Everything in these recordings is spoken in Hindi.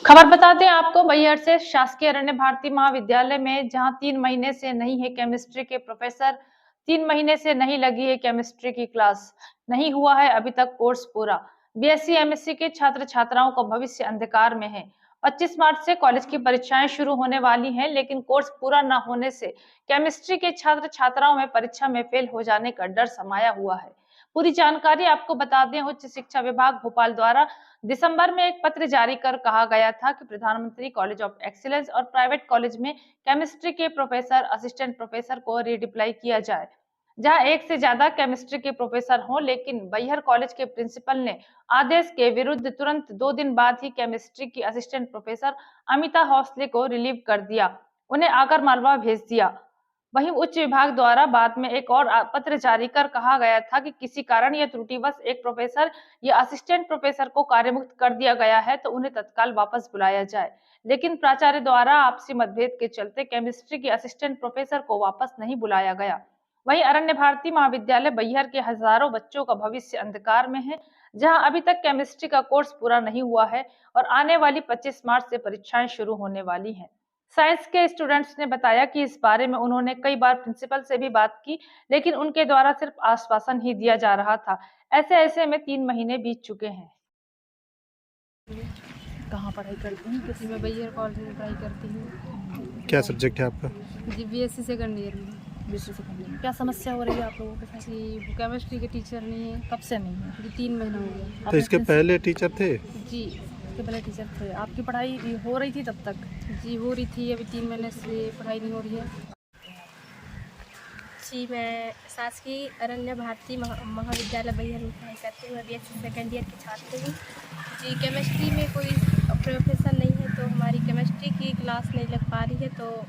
खबर बता दें आपको मैहर से शासकीय अरण्य भारती महाविद्यालय में जहां 3 महीने से नहीं है केमिस्ट्री के प्रोफेसर, 3 महीने से नहीं लगी है केमिस्ट्री की क्लास, नहीं हुआ है अभी तक कोर्स पूरा। बीएससी एमएससी के छात्र छात्राओं का भविष्य अंधकार में है। 25 मार्च से कॉलेज की परीक्षाएं शुरू होने वाली हैं, लेकिन कोर्स पूरा न होने से केमिस्ट्री के छात्र छात्राओं में परीक्षा में फेल हो जाने का डर समाया हुआ है। पूरी जानकारी आपको बता दें, उच्च शिक्षा विभाग भोपाल द्वारा दिसंबर में एक पत्र जारी कर कहा गया था कि प्रधानमंत्री कॉलेज ऑफ एक्सीलेंस और प्राइवेट कॉलेज में केमिस्ट्री के प्रोफेसर, असिस्टेंट प्रोफेसर को रीडिप्लाई किया जाए, जहां एक से ज्यादा केमिस्ट्री के प्रोफेसर हों। लेकिन बैहर कॉलेज के प्रिंसिपल ने आदेश के विरुद्ध तुरंत 2 दिन बाद ही केमिस्ट्री की असिस्टेंट प्रोफेसर अमिता हौसले को रिलीव कर दिया, उन्हें आगर मालवा भेज दिया। वहीं उच्च विभाग द्वारा बाद में एक और पत्र जारी कर कहा गया था कि किसी कारण या त्रुटिवश एक प्रोफेसर या असिस्टेंट प्रोफेसर को कार्यमुक्त कर दिया गया है तो उन्हें तत्काल वापस बुलाया जाए। लेकिन प्राचार्य द्वारा आपसी मतभेद के चलते केमिस्ट्री के असिस्टेंट प्रोफेसर को वापस नहीं बुलाया गया। वहीं अरण्य भारती महाविद्यालय बैहर के हजारों बच्चों का भविष्य अंधकार में है, जहां अभी तक केमिस्ट्री का कोर्स पूरा नहीं हुआ है और आने वाली 25 मार्च से परीक्षाएं शुरू होने वाली हैं। साइंस के स्टूडेंट्स ने बताया कि इस बारे में उन्होंने कई बार प्रिंसिपल से भी बात की, लेकिन उनके द्वारा सिर्फ आश्वासन ही दिया जा रहा था। ऐसे में 3 महीने बीत चुके हैं। कहाँ पढ़ाई करती हैं? जी मैं बैहर कॉलेज में पढ़ाई करती हूँ। क्या सब्जेक्ट है आपका? जी बीएससी सेकंड ईयर में। बीएससी सेकंड ईयर में क्या समस्या हो रही है आप लोगों के साथ? जी केमिस्ट्री के टीचर नहीं है। कब से नहीं है? जी 3 महीना हो गया। तो इसके पहले टीचर थे? जी इसके पहले टीचर थे। आपकी पढ़ाई हो रही थी तब तक? जी हो रही थी, अभी 3 महीने से पढ़ाई नहीं हो रही है। जी मैं शासकीय अरण्य भारती महाविद्यालय बैहर में पढ़ाई करती हूँ। मैं बीएससी सेकंड ईयर की छात्र हूँ। जी केमिस्ट्री में कोई प्रोफेसर नहीं है, तो हमारी केमिस्ट्री की क्लास नहीं लग पा रही है, तो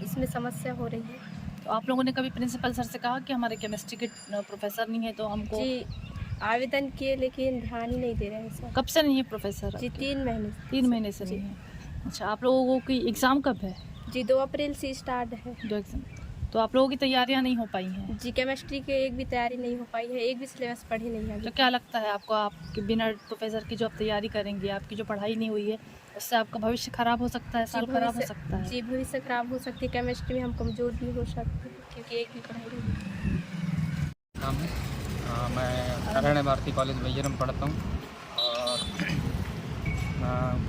इसमें समस्या हो रही है। तो आप लोगों ने कभी प्रिंसिपल सर से कहा कि हमारे केमिस्ट्री के प्रोफेसर नहीं है तो हमको? जी आवेदन किए, लेकिन ध्यान ही नहीं दे रहे हैं सर। कब से नहीं है प्रोफेसर? जी 3 महीने से। 3 महीने से नहीं है। अच्छा, आप लोगों की एग्जाम कब है? जी 2 अप्रैल से स्टार्ट है। 2 एग्जाम। तो आप लोगों की तैयारियां नहीं हो पाई हैं? जी केमिस्ट्री के एक भी तैयारी नहीं हो पाई है, एक भी सिलेबस पढ़ी नहीं है। तो क्या लगता है आपको, आपके बिना प्रोफेसर की जो आप तैयारी करेंगे, आपकी जो पढ़ाई नहीं हुई है, उससे आपका भविष्य खराब हो सकता है, साल खराब हो सकता है? जी भविष्य खराब हो सकती है। केमिस्ट्री में हम कमज़ोर भी हो सकते हैं, क्योंकि एक भी पढ़ाई नहीं। नाम है मैं अरण्य भारती कॉलेज बैहर में पढ़ता हूँ और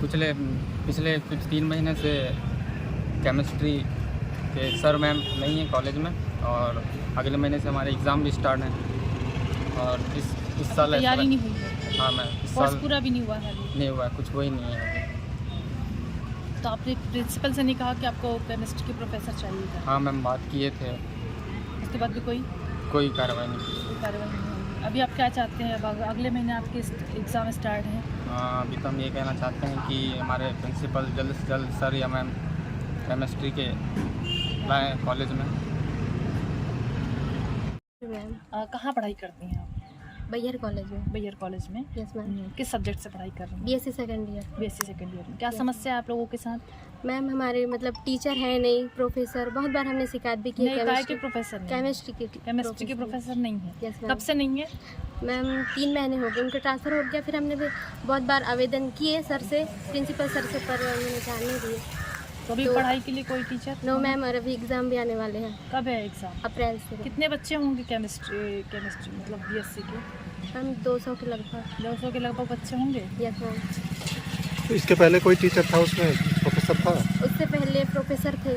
पिछले कुछ 3 महीने से केमिस्ट्री के सर मैम नहीं है कॉलेज में, और अगले महीने से हमारे एग्ज़ाम भी स्टार्ट हैं। और इस साल तैयारी नहीं हुई है? हाँ मैं इस कोर्स साल पूरा भी नहीं हुआ है अभी? नहीं हुआ है, कुछ वही नहीं है अभी। तो आपने प्रिंसिपल से नहीं कहा कि आपको केमिस्ट्री के प्रोफेसर चाहिए था? हाँ मैम बात किए थे, उसके बाद भी कोई कोई कार्रवाई नहीं की। कार्रवाई नहीं हुई। अभी आप क्या चाहते हैं? अब अगले महीने आपके एग्ज़ाम स्टार्ट हैं। अभी तो हम ये कहना चाहते हैं कि हमारे प्रिंसिपल जल्द से जल्द सर या मैम केमिस्ट्री के लाएँ कॉलेज में। मैम कहाँ पढ़ाई करती हैं आप? बैहर कॉलेज में। बैहर कॉलेज में? Yes ma'am. किस सब्जेक्ट से पढ़ाई कर रही हैं? BSc second year. BSc second year में। क्या Yes. समस्या है आप लोगों के साथ? मैम हमारे मतलब टीचर है नहीं, प्रोफेसर बहुत बार हमने शिकायत भी की नहीं, काय के केमिस्ट्री प्रोफेसर नहीं है? केमिस्ट्री के केमिस्ट्री के प्रोफेसर नहीं है? यस कब मैम। से नहीं है? मैम 3 महीने हो गए, उनका ट्रांसफ़र हो गया। फिर हमने भी बहुत बार आवेदन किए सर से, प्रिंसिपल सर से, पर उन्होंने ध्यान नहीं दिए। तो अभी तो- पढ़ाई के लिए कोई टीचर? नो मैम, और अभी एग्ज़ाम भी आने वाले हैं कब है एग्जाम? अप्रैल से। कितने बच्चे होंगे केमिस्ट्री मतलब बीएससी के? मैम 200 के लगभग। 200 के लगभग बच्चे होंगे। Yes ma'am. तो इसके पहले कोई टीचर था उसमें, प्रोफेसर था? उससे पहले प्रोफेसर थे।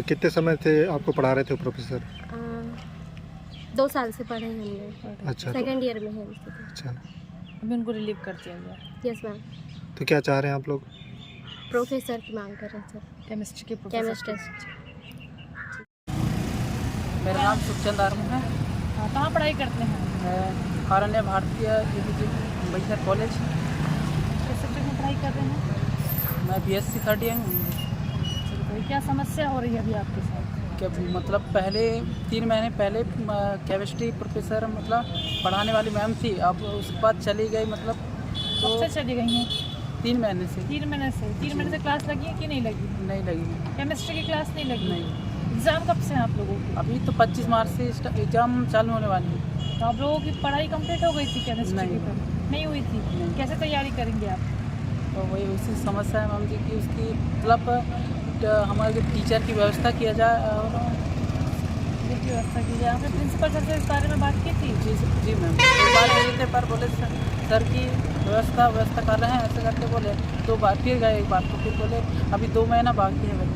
कितने समय थे आपको पढ़ा रहे थे वो प्रोफेसर? 2 साल से पढ़े हैं हमने। अच्छा। सेकंड ईयर में है उसके। अच्छा, अभी उनको रिलीव कर दिया गया। Yes ma'am. तो क्या चाह रहे हैं आप लोग? प्रोफेसर की मांग कर रहे हैं सर। केमिस्ट्री के प्रोफेसर। केमिस्ट्री। मेरा नाम सुखचंद आर्म है। हाँ, कहाँ पढ़ाई करते हैं? मैं अरण्य भारतीय बैहर कॉलेज। किस सब्जेक्ट में पढ़ाई कर रहे हैं? मैं बीएससी थर्ड ईयर हूँ। तो क्या समस्या हो रही है अभी आपके साथ? क्या मतलब पहले 3 महीने पहले केमिस्ट्री प्रोफेसर मतलब पढ़ाने वाली मैम थी, अब उसके बाद चली गई मतलब। कब से चली गई हैं? 3 महीने से। 3 महीने से? 3 महीने से क्लास लगी है कि नहीं लगी? नहीं लगी। केमिस्ट्री की क्लास नहीं लगी? नहीं। एग्जाम कब से हैं आप लोगों की? अभी तो 25 मार्च से एग्ज़ाम चालू होने वाली है। तो आप लोगों की पढ़ाई कंप्लीट हो गई थी केमिस्ट्री की? नहीं। नहीं हुई थी? नहीं। कैसे तैयारी करेंगे आप? तो वही उसी समस्या है मैम जी की उसकी मतलब हमारे जो टीचर की व्यवस्था किया जाए और की व्यवस्था की जाए। आपने प्रिंसिपल सर से इस बारे में बात की थी? जी मैम एक बार बोले थे पर बोले सर की व्यवस्था कर रहे हैं ऐसे करके बोले, 2 बार फिर गए एक बार तो फिर बोले अभी 2 महीना बाकी है।